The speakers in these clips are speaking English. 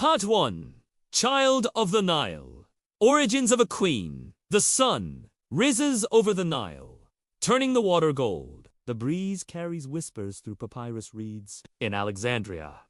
Part 1. Child of the Nile. Origins of a queen. The sun rises over the Nile, turning the water gold. The breeze carries whispers through papyrus reeds. In Alexandria,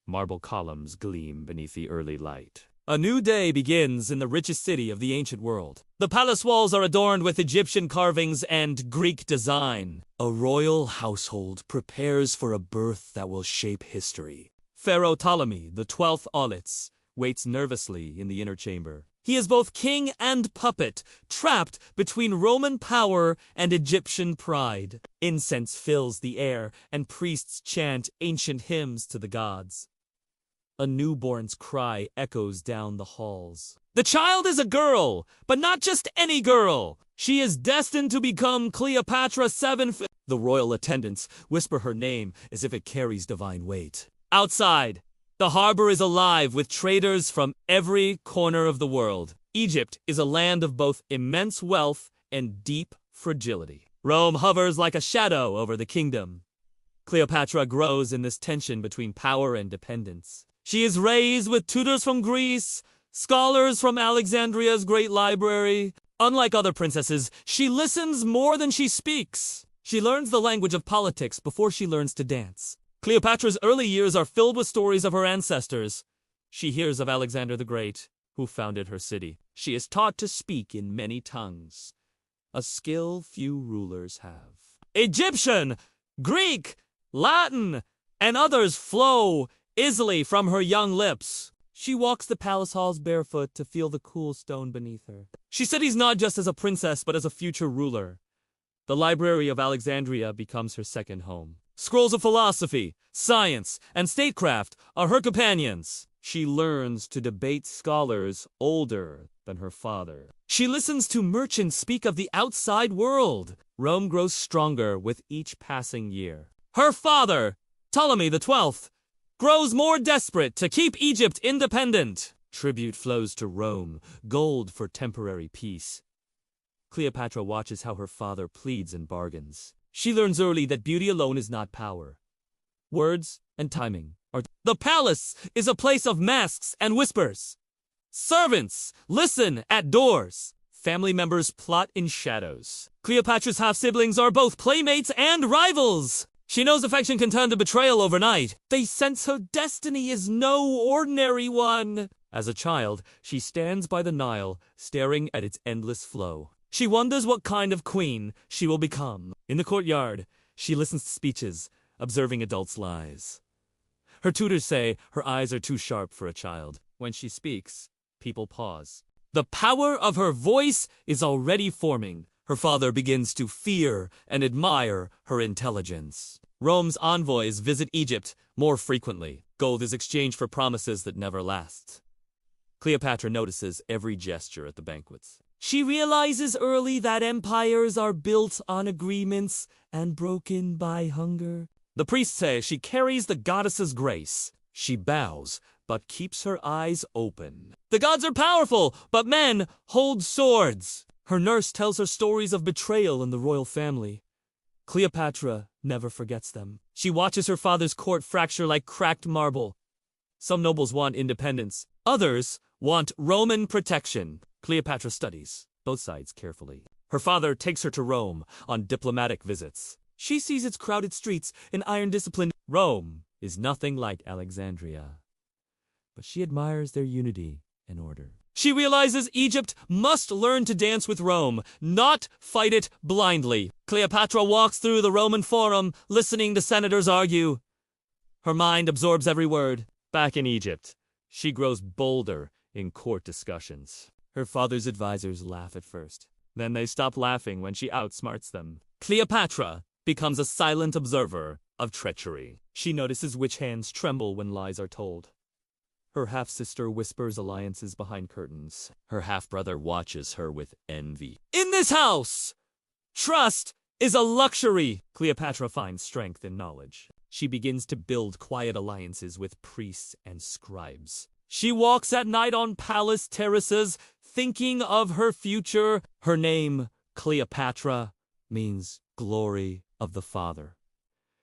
marble columns gleam beneath the early light. A new day begins in the richest city of the ancient world. The palace walls are adorned with Egyptian carvings and Greek design. A royal household prepares for a birth that will shape history. Pharaoh Ptolemy, the 12th Aulets, waits nervously in the inner chamber. He is both king and puppet, trapped between Roman power and Egyptian pride. Incense fills the air, and priests chant ancient hymns to the gods. A newborn's cry echoes down the halls. The child is a girl, but not just any girl. She is destined to become Cleopatra VII. The royal attendants whisper her name as if it carries divine weight. Outside, the harbor is alive with traders from every corner of the world. Egypt is a land of both immense wealth and deep fragility. Rome hovers like a shadow over the kingdom. Cleopatra grows in this tension between power and dependence. She is raised with tutors from Greece, scholars from Alexandria's great library. Unlike other princesses, she listens more than she speaks. She learns the language of politics before she learns to dance. Cleopatra's early years are filled with stories of her ancestors. She hears of Alexander the Great, who founded her city. She is taught to speak in many tongues, a skill few rulers have. Egyptian, Greek, Latin, and others flow easily from her young lips. She walks the palace halls barefoot to feel the cool stone beneath her. She studies not just as a princess, but as a future ruler. The Library of Alexandria becomes her second home. Scrolls of philosophy, science, and statecraft are her companions. She learns to debate scholars older than her father. She listens to merchants speak of the outside world. Rome grows stronger with each passing year. Her father, Ptolemy the 12th, grows more desperate to keep Egypt independent. Tribute flows to Rome, gold for temporary peace. Cleopatra watches how her father pleads and bargains. She learns early that beauty alone is not power. Words and timing are. The palace is a place of masks and whispers. Servants listen at doors. Family members plot in shadows. Cleopatra's half-siblings are both playmates and rivals. She knows affection can turn to betrayal overnight. They sense her destiny is no ordinary one. As a child, she stands by the Nile, staring at its endless flow. She wonders what kind of queen she will become. In the courtyard, she listens to speeches, observing adults' lives. Her tutors say her eyes are too sharp for a child. When she speaks, people pause. The power of her voice is already forming. Her father begins to fear and admire her intelligence. Rome's envoys visit Egypt more frequently. Gold is exchanged for promises that never last. Cleopatra notices every gesture at the banquets. She realizes early that empires are built on agreements and broken by hunger. The priests say she carries the goddess's grace. She bows, but keeps her eyes open. The gods are powerful, but men hold swords. Her nurse tells her stories of betrayal in the royal family. Cleopatra never forgets them. She watches her father's court fracture like cracked marble. Some nobles want independence. Others want Roman protection. Cleopatra studies both sides carefully. Her father takes her to Rome on diplomatic visits. She sees its crowded streets and iron discipline. Rome is nothing like Alexandria, but she admires their unity and order. She realizes Egypt must learn to dance with Rome, not fight it blindly. Cleopatra walks through the Roman Forum, listening to senators argue. Her mind absorbs every word. Back in Egypt, she grows bolder in court discussions. Her father's advisors laugh at first. Then they stop laughing when she outsmarts them. Cleopatra becomes a silent observer of treachery. She notices which hands tremble when lies are told. Her half-sister whispers alliances behind curtains. Her half-brother watches her with envy. In this house, trust is a luxury. Cleopatra finds strength in knowledge. She begins to build quiet alliances with priests and scribes. She walks at night on palace terraces, thinking of her future. Her name, Cleopatra, means glory of the father.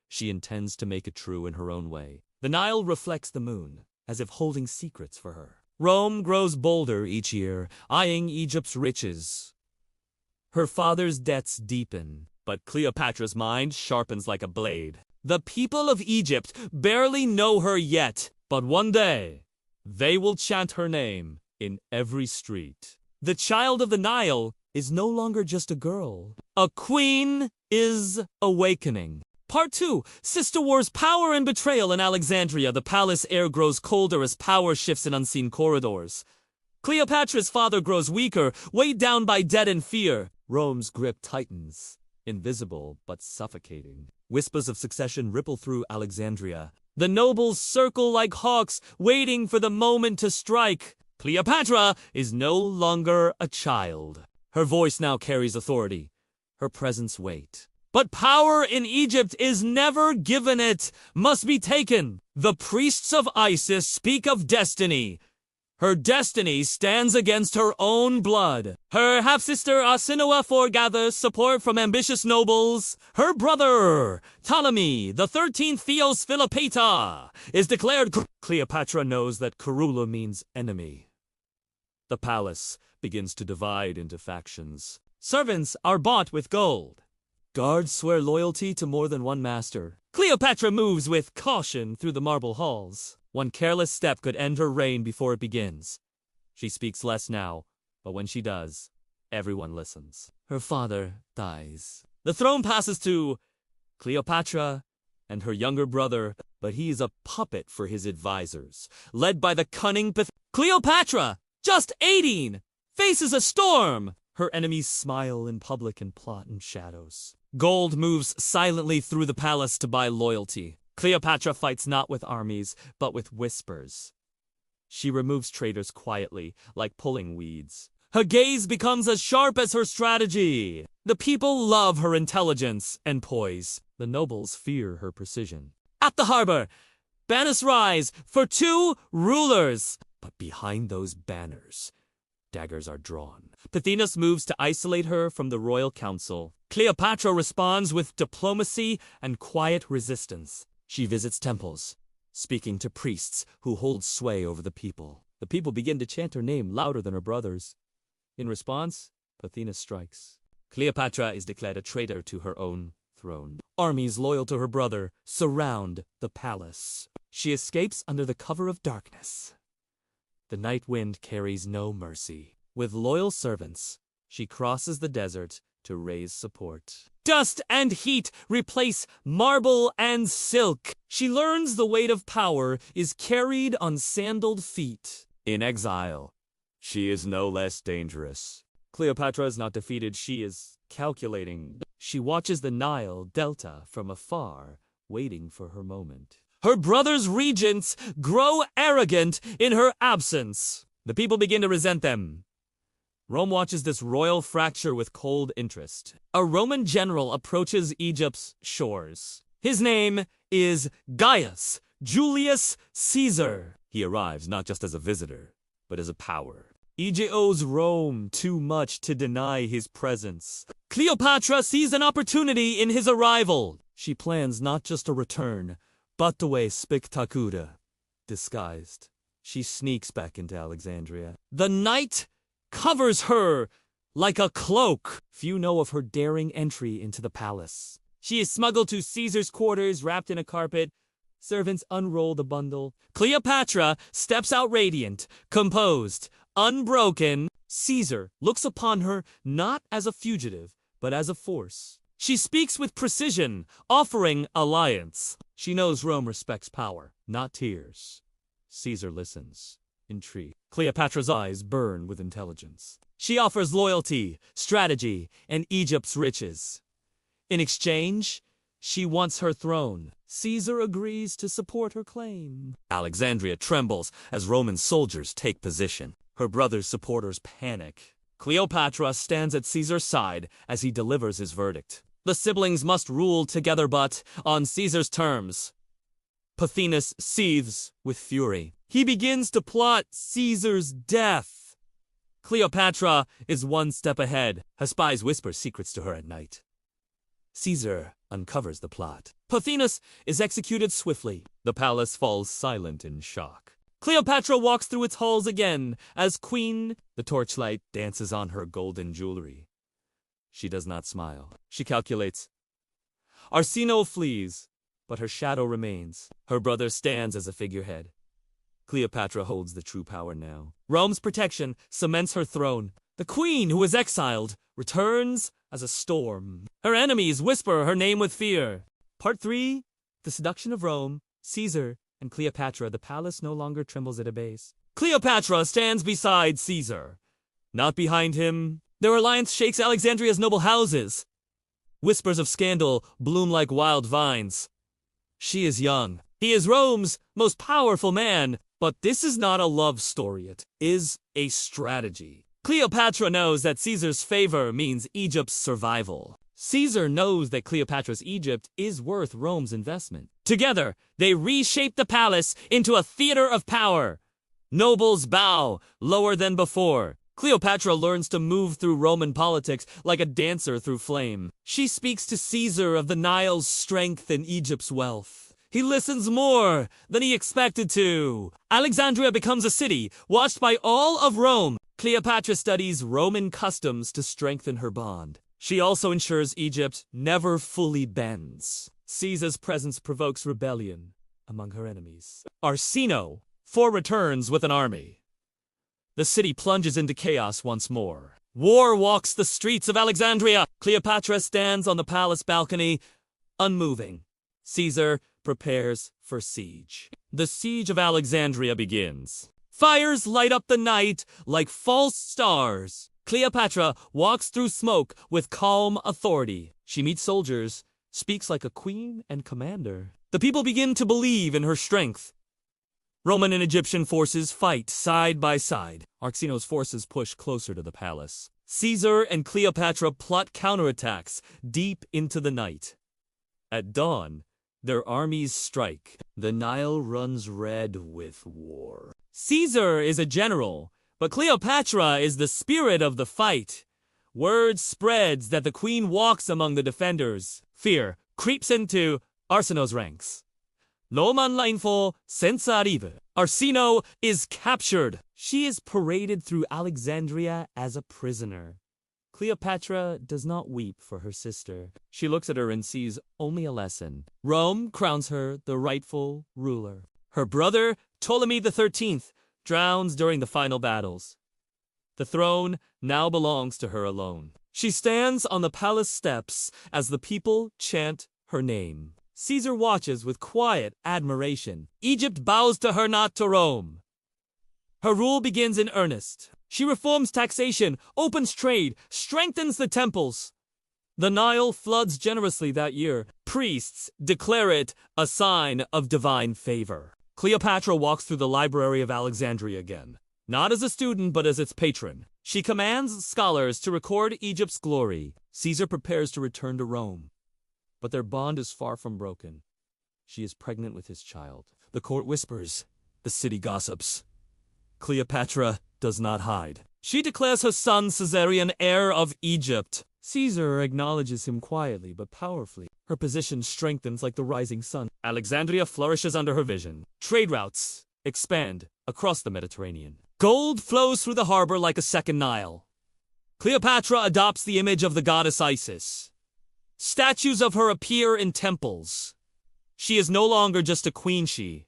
She intends to make it true in her own way. The Nile reflects the moon, as if holding secrets for her. Rome grows bolder each year, eyeing Egypt's riches. Her father's debts deepen, but Cleopatra's mind sharpens like a blade. The people of Egypt barely know her yet, but one day, they will chant her name in every street. The child of the Nile is no longer just a girl. A queen is awakening. Part 2. Sister Wars, Power and Betrayal in Alexandria. The palace air grows colder as power shifts in unseen corridors. Cleopatra's father grows weaker, weighed down by debt and fear. Rome's grip tightens, invisible but suffocating. Whispers of succession ripple through Alexandria. The nobles circle like hawks, waiting for the moment to strike. Cleopatra is no longer a child. Her voice now carries authority, her presence weight. But power in Egypt is never given, it must be taken. The priests of Isis speak of destiny. Her destiny stands against her own blood. Her half-sister Arsinoe foregathers support from ambitious nobles. Her brother, Ptolemy, the 13th Theos Philopator, is declared. Cleopatra knows that Karula means enemy. The palace begins to divide into factions. Servants are bought with gold. Guards swear loyalty to more than one master. Cleopatra moves with caution through the marble halls. One careless step could end her reign before it begins. She speaks less now, but when she does, everyone listens. Her father dies. The throne passes to Cleopatra and her younger brother, but he is a puppet for his advisors, led by the cunning Cleopatra, just 18, faces a storm. Her enemies smile in public and plot in shadows. Gold moves silently through the palace to buy loyalty. Cleopatra fights not with armies, but with whispers. She removes traitors quietly, like pulling weeds. Her gaze becomes as sharp as her strategy. The people love her intelligence and poise. The nobles fear her precision. At the harbor, banners rise for 2 rulers. But behind those banners, daggers are drawn. Pothinus moves to isolate her from the royal council. Cleopatra responds with diplomacy and quiet resistance. She visits temples, speaking to priests who hold sway over the people. The people begin to chant her name louder than her brothers. In response, Pothinus strikes. Cleopatra is declared a traitor to her own throne. Armies loyal to her brother surround the palace. She escapes under the cover of darkness. The night wind carries no mercy. With loyal servants, she crosses the desert to raise support. Dust and heat replace marble and silk. She learns the weight of power is carried on sandaled feet. In exile, she is no less dangerous. Cleopatra is not defeated, she is calculating. She watches the Nile Delta from afar, waiting for her moment. Her brother's regents grow arrogant in her absence. The people begin to resent them. Rome watches this royal fracture with cold interest. A Roman general approaches Egypt's shores. His name is Gaius Julius Caesar. He arrives not just as a visitor, but as a power. Egypt owes Rome too much to deny his presence. Cleopatra sees an opportunity in his arrival. She plans not just a return, but the way spectacular. Disguised, she sneaks back into Alexandria. The night covers her like a cloak. Few know of her daring entry into the palace. She is smuggled to Caesar's quarters, wrapped in a carpet. Servants unroll the bundle. Cleopatra steps out radiant, composed, unbroken. Caesar looks upon her not as a fugitive, but as a force. She speaks with precision, offering alliance. She knows Rome respects power, not tears. Caesar listens, intrigued. Cleopatra's eyes burn with intelligence. She offers loyalty, strategy, and Egypt's riches. In exchange, she wants her throne. Caesar agrees to support her claim. Alexandria trembles as Roman soldiers take position. Her brother's supporters panic. Cleopatra stands at Caesar's side as he delivers his verdict. The siblings must rule together, but on Caesar's terms. Pothinus seethes with fury. He begins to plot Caesar's death. Cleopatra is one step ahead. Her spies whisper secrets to her at night. Caesar uncovers the plot. Pothinus is executed swiftly. The palace falls silent in shock. Cleopatra walks through its halls again. As queen, the torchlight dances on her golden jewelry. She does not smile. She calculates. Arsinoe flees, but her shadow remains. Her brother stands as a figurehead. Cleopatra holds the true power now. Rome's protection cements her throne. The queen, who was exiled, returns as a storm. Her enemies whisper her name with fear. Part 3. The seduction of Rome, Caesar, and Cleopatra. The palace no longer trembles at a base. Cleopatra stands beside Caesar. Not behind him. Their alliance shakes Alexandria's noble houses. Whispers of scandal bloom like wild vines. She is young. He is Rome's most powerful man. But this is not a love story. It is a strategy. Cleopatra knows that Caesar's favor means Egypt's survival. Caesar knows that Cleopatra's Egypt is worth Rome's investment. Together, they reshape the palace into a theater of power. Nobles bow lower than before. Cleopatra learns to move through Roman politics like a dancer through flame. She speaks to Caesar of the Nile's strength and Egypt's wealth. He listens more than he expected to. Alexandria becomes a city watched by all of Rome. Cleopatra studies Roman customs to strengthen her bond. She also ensures Egypt never fully bends. Caesar's presence provokes rebellion among her enemies. Arsinoe returns with an army. The city plunges into chaos once more. War walks the streets of Alexandria. Cleopatra stands on the palace balcony, unmoving. Caesar prepares for siege. The siege of Alexandria begins. Fires light up the night like false stars. Cleopatra walks through smoke with calm authority. She meets soldiers, speaks like a queen and commander. The people begin to believe in her strength. Roman and Egyptian forces fight side by side. Arsinoe's forces push closer to the palace. Caesar and Cleopatra plot counterattacks deep into the night. At dawn, their armies strike. The Nile runs red with war. Caesar is a general, but Cleopatra is the spirit of the fight. Word spreads that the queen walks among the defenders. Fear creeps into Arsinoe's ranks. Loman lainfo senza rive. Arsinoe is captured. She is paraded through Alexandria as a prisoner. Cleopatra does not weep for her sister. She looks at her and sees only a lesson. Rome crowns her the rightful ruler. Her brother, Ptolemy XIII, drowns during the final battles. The throne now belongs to her alone. She stands on the palace steps as the people chant her name. Caesar watches with quiet admiration. Egypt bows to her, not to Rome. Her rule begins in earnest. She reforms taxation, opens trade, strengthens the temples. The Nile floods generously that year. Priests declare it a sign of divine favor. Cleopatra walks through the library of Alexandria again, not as a student but as its patron. She commands scholars to record Egypt's glory. Caesar prepares to return to Rome, but their bond is far from broken. She is pregnant with his child. The court whispers. The city gossips. Cleopatra does not hide. She declares her son Caesarion heir of Egypt. Caesar acknowledges him quietly but powerfully. Her position strengthens like the rising sun. Alexandria flourishes under her vision. Trade routes expand across the Mediterranean. Gold flows through the harbor like a second Nile. Cleopatra adopts the image of the goddess Isis. Statues of her appear in temples. She is no longer just a queen, she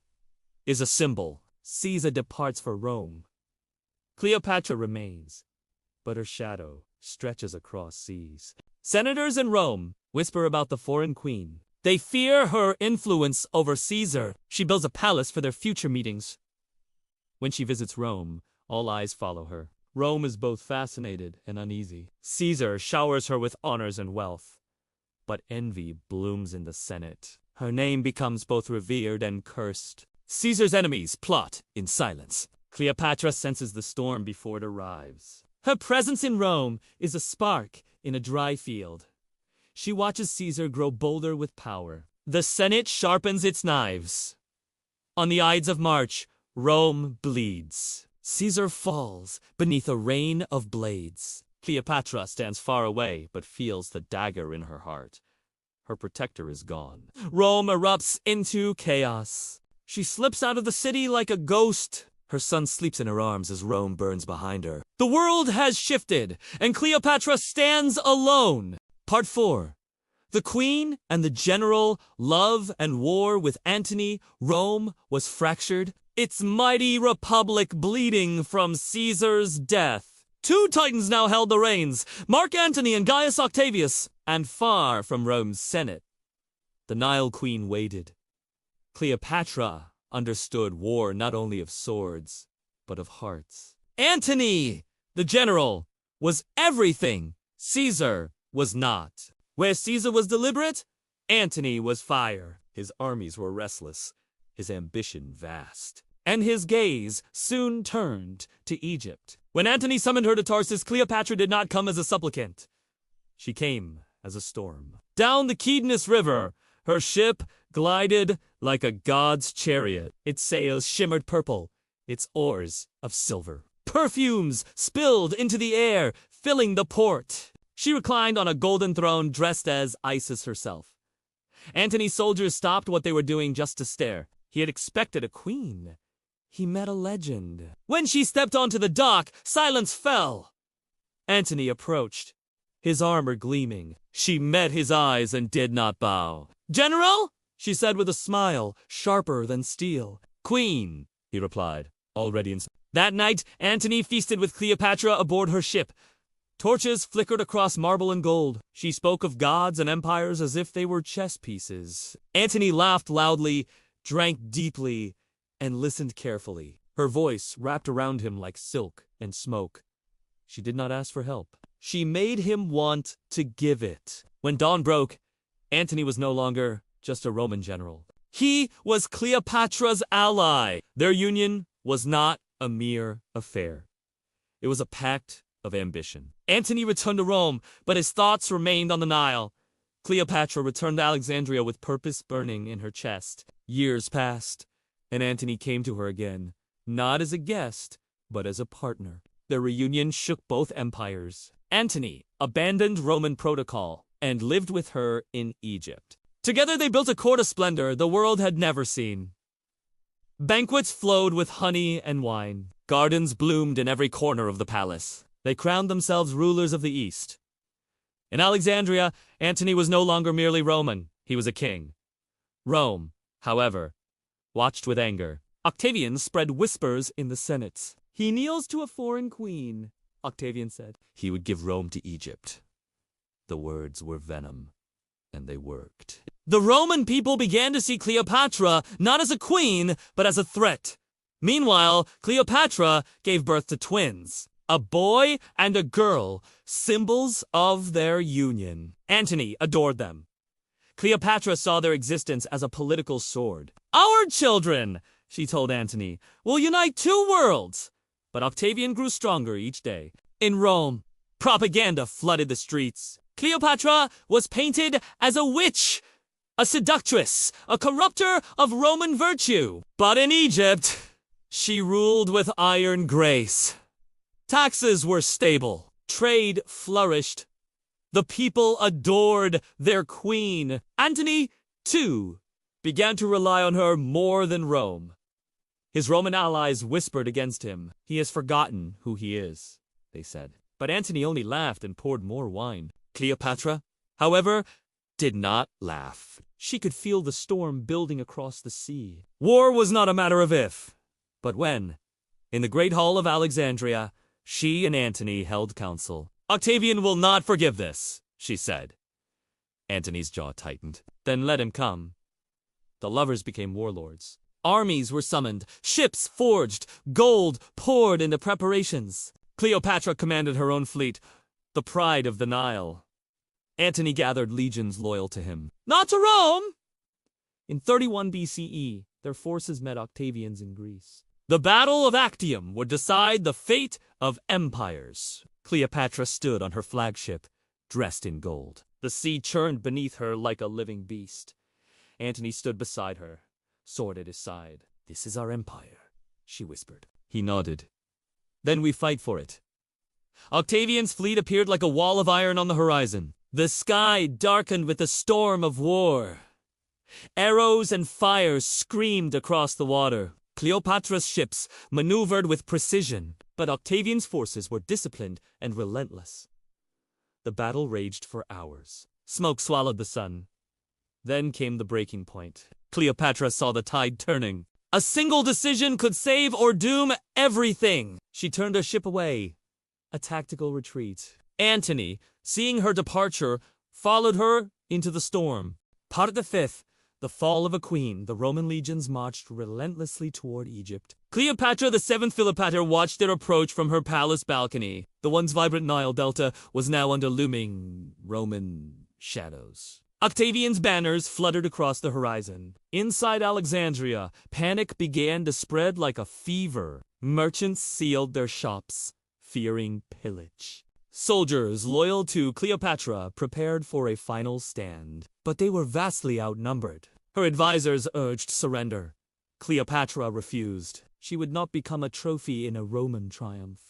is a symbol. Caesar departs for Rome. Cleopatra remains, but her shadow stretches across seas. Senators in Rome whisper about the foreign queen. They fear her influence over Caesar. She builds a palace for their future meetings. When she visits Rome, all eyes follow her. Rome is both fascinated and uneasy. Caesar showers her with honors and wealth, but envy blooms in the Senate. Her name becomes both revered and cursed. Caesar's enemies plot in silence. Cleopatra senses the storm before it arrives. Her presence in Rome is a spark in a dry field. She watches Caesar grow bolder with power. The Senate sharpens its knives. On the Ides of March, Rome bleeds. Caesar falls beneath a rain of blades. Cleopatra stands far away but feels the dagger in her heart. Her protector is gone. Rome erupts into chaos. She slips out of the city like a ghost. Her son sleeps in her arms as Rome burns behind her. The world has shifted, and Cleopatra stands alone. Part 4. The queen and the general, love and war with Antony, Rome was fractured, its mighty republic bleeding from Caesar's death. Two titans now held the reins, Mark Antony and Gaius Octavius, and far from Rome's Senate. The Nile queen waited. Cleopatra understood war not only of swords, but of hearts. Antony, the general, was everything Caesar was not. Where Caesar was deliberate, Antony was fire. His armies were restless, his ambition vast. And his gaze soon turned to Egypt. When Antony summoned her to Tarsus, Cleopatra did not come as a supplicant. She came as a storm. Down the Cydnus River, her ship glided like a god's chariot. Its sails shimmered purple, its oars of silver. Perfumes spilled into the air, filling the port. She reclined on a golden throne dressed as Isis herself. Antony's soldiers stopped what they were doing just to stare. He had expected a queen. He met a legend. When she stepped onto the dock, silence fell. Antony approached, his armor gleaming. She met his eyes and did not bow. "General?" she said with a smile, sharper than steel. "Queen," he replied, already in. That night, Antony feasted with Cleopatra aboard her ship. Torches flickered across marble and gold. She spoke of gods and empires as if they were chess pieces. Antony laughed loudly, drank deeply, and listened carefully. Her voice wrapped around him like silk and smoke. She did not ask for help. She made him want to give it. When dawn broke, Antony was no longer just a Roman general. He was Cleopatra's ally. Their union was not a mere affair. It was a pact of ambition. Antony returned to Rome, but his thoughts remained on the Nile. Cleopatra returned to Alexandria with purpose burning in her chest. Years passed, and Antony came to her again, not as a guest, but as a partner. Their reunion shook both empires. Antony abandoned Roman protocol and lived with her in Egypt. Together they built a court of splendor the world had never seen. Banquets flowed with honey and wine. Gardens bloomed in every corner of the palace. They crowned themselves rulers of the East. In Alexandria, Antony was no longer merely Roman. He was a king. Rome, however, watched with anger. Octavian spread whispers in the Senate. "He kneels to a foreign queen," Octavian said. "He would give Rome to Egypt." The words were venom, and they worked. The Roman people began to see Cleopatra not as a queen, but as a threat. Meanwhile, Cleopatra gave birth to twins. A boy and a girl, symbols of their union. Antony adored them. Cleopatra saw their existence as a political sword. "Our children," she told Antony, "will unite two worlds." But Octavian grew stronger each day. In Rome, propaganda flooded the streets. Cleopatra was painted as a witch, a seductress, a corrupter of Roman virtue. But in Egypt, she ruled with iron grace. Taxes were stable. Trade flourished. The people adored their queen. Antony, too, began to rely on her more than Rome. His Roman allies whispered against him. "He has forgotten who he is," they said. But Antony only laughed and poured more wine. Cleopatra, however, did not laugh. She could feel the storm building across the sea. War was not a matter of if, but when. In the great hall of Alexandria, she and Antony held council. "Octavian will not forgive this," she said. Antony's jaw tightened. "Then let him come." The lovers became warlords. Armies were summoned, ships forged, gold poured into preparations. Cleopatra commanded her own fleet, the pride of the Nile. Antony gathered legions loyal to him. Not to Rome! In 31 BCE, their forces met Octavian's in Greece. The Battle of Actium would decide the fate of empires. Cleopatra stood on her flagship, dressed in gold. The sea churned beneath her like a living beast. Antony stood beside her, sword at his side. "This is our empire," she whispered. He nodded. "Then we fight for it." Octavian's fleet appeared like a wall of iron on the horizon. The sky darkened with the storm of war. Arrows and fire screamed across the water. Cleopatra's ships maneuvered with precision, but Octavian's forces were disciplined and relentless. The battle raged for hours. Smoke swallowed the sun. Then came the breaking point. Cleopatra saw the tide turning. A single decision could save or doom everything. She turned her ship away. A tactical retreat. Antony, seeing her departure, followed her into the storm. Part the fifth. The fall of a queen, the Roman legions marched relentlessly toward Egypt. Cleopatra VII Philopator watched their approach from her palace balcony. The once vibrant Nile Delta was now under looming Roman shadows. Octavian's banners fluttered across the horizon. Inside Alexandria, panic began to spread like a fever. Merchants sealed their shops, fearing pillage. Soldiers loyal to Cleopatra prepared for a final stand, but they were vastly outnumbered. Her advisors urged surrender. Cleopatra refused. She would not become a trophy in a Roman triumph.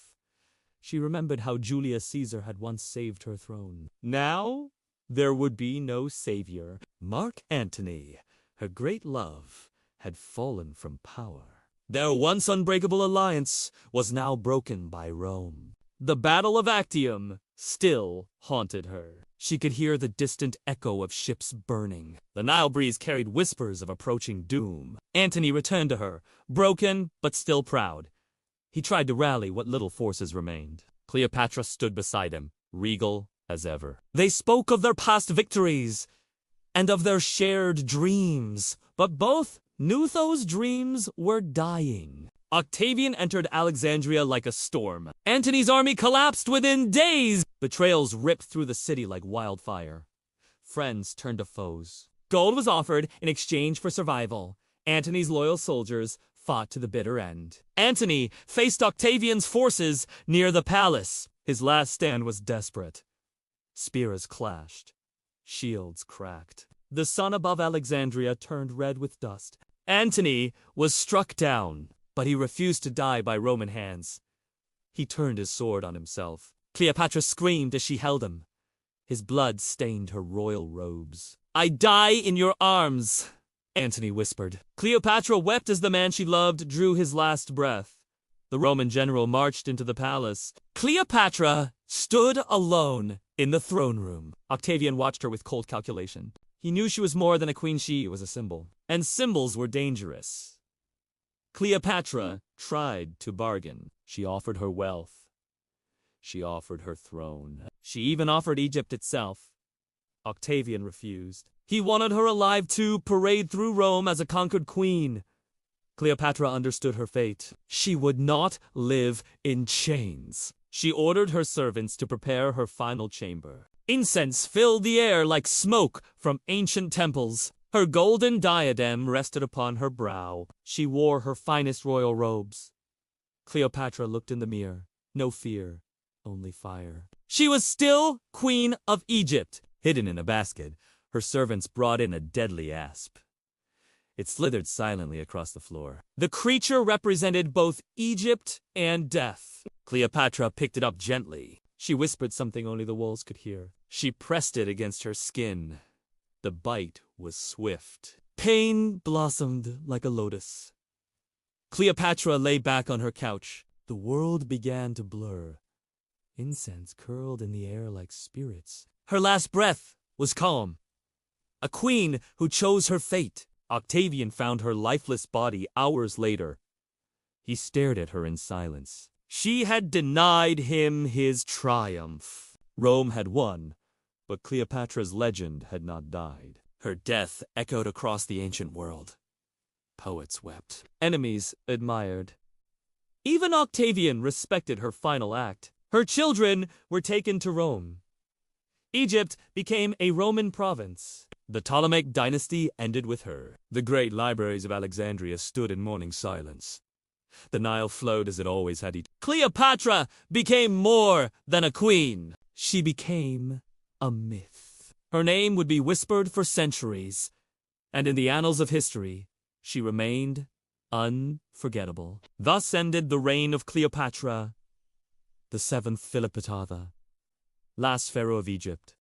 She remembered how Julius Caesar had once saved her throne. Now, there would be no savior. Mark Antony, her great love, had fallen from power. Their once unbreakable alliance was now broken by Rome. The Battle of Actium still haunted her. She could hear the distant echo of ships burning. The Nile breeze carried whispers of approaching doom. Antony returned to her, broken but still proud. He tried to rally what little forces remained. Cleopatra stood beside him, regal as ever. They spoke of their past victories and of their shared dreams, but both knew those dreams were dying. Octavian entered Alexandria like a storm. Antony's army collapsed within days. Betrayals ripped through the city like wildfire. Friends turned to foes. Gold was offered in exchange for survival. Antony's loyal soldiers fought to the bitter end. Antony faced Octavian's forces near the palace. His last stand was desperate. Spears clashed. Shields cracked. The sun above Alexandria turned red with dust. Antony was struck down, but he refused to die by Roman hands. He turned his sword on himself. Cleopatra screamed as she held him. His blood stained her royal robes. "I die in your arms," Antony whispered. Cleopatra wept as the man she loved drew his last breath. The Roman general marched into the palace. Cleopatra stood alone in the throne room. Octavian watched her with cold calculation. He knew she was more than a queen, she was a symbol. And symbols were dangerous. Cleopatra tried to bargain. She offered her wealth. She offered her throne. She even offered Egypt itself. Octavian refused. He wanted her alive to parade through Rome as a conquered queen. Cleopatra understood her fate. She would not live in chains. She ordered her servants to prepare her final chamber. Incense filled the air like smoke from ancient temples. Her golden diadem rested upon her brow. She wore her finest royal robes. Cleopatra looked in the mirror. No fear, only fire. She was still Queen of Egypt. Hidden in a basket, her servants brought in a deadly asp. It slithered silently across the floor. The creature represented both Egypt and death. Cleopatra picked it up gently. She whispered something only the walls could hear. She pressed it against her skin. The bite was swift. Pain blossomed like a lotus. Cleopatra lay back on her couch. The world began to blur. Incense curled in the air like spirits. Her last breath was calm. A queen who chose her fate. Octavian found her lifeless body hours later. He stared at her in silence. She had denied him his triumph. Rome had won, but Cleopatra's legend had not died. Her death echoed across the ancient world. Poets wept. Enemies admired. Even Octavian respected her final act. Her children were taken to Rome. Egypt became a Roman province. The Ptolemaic dynasty ended with her. The great libraries of Alexandria stood in mourning silence. The Nile flowed as it always had. Cleopatra became more than a queen. She became a myth. Her name would be whispered for centuries, and in the annals of history, she remained unforgettable. Thus ended the reign of Cleopatra, the 7th Philopator, last pharaoh of Egypt.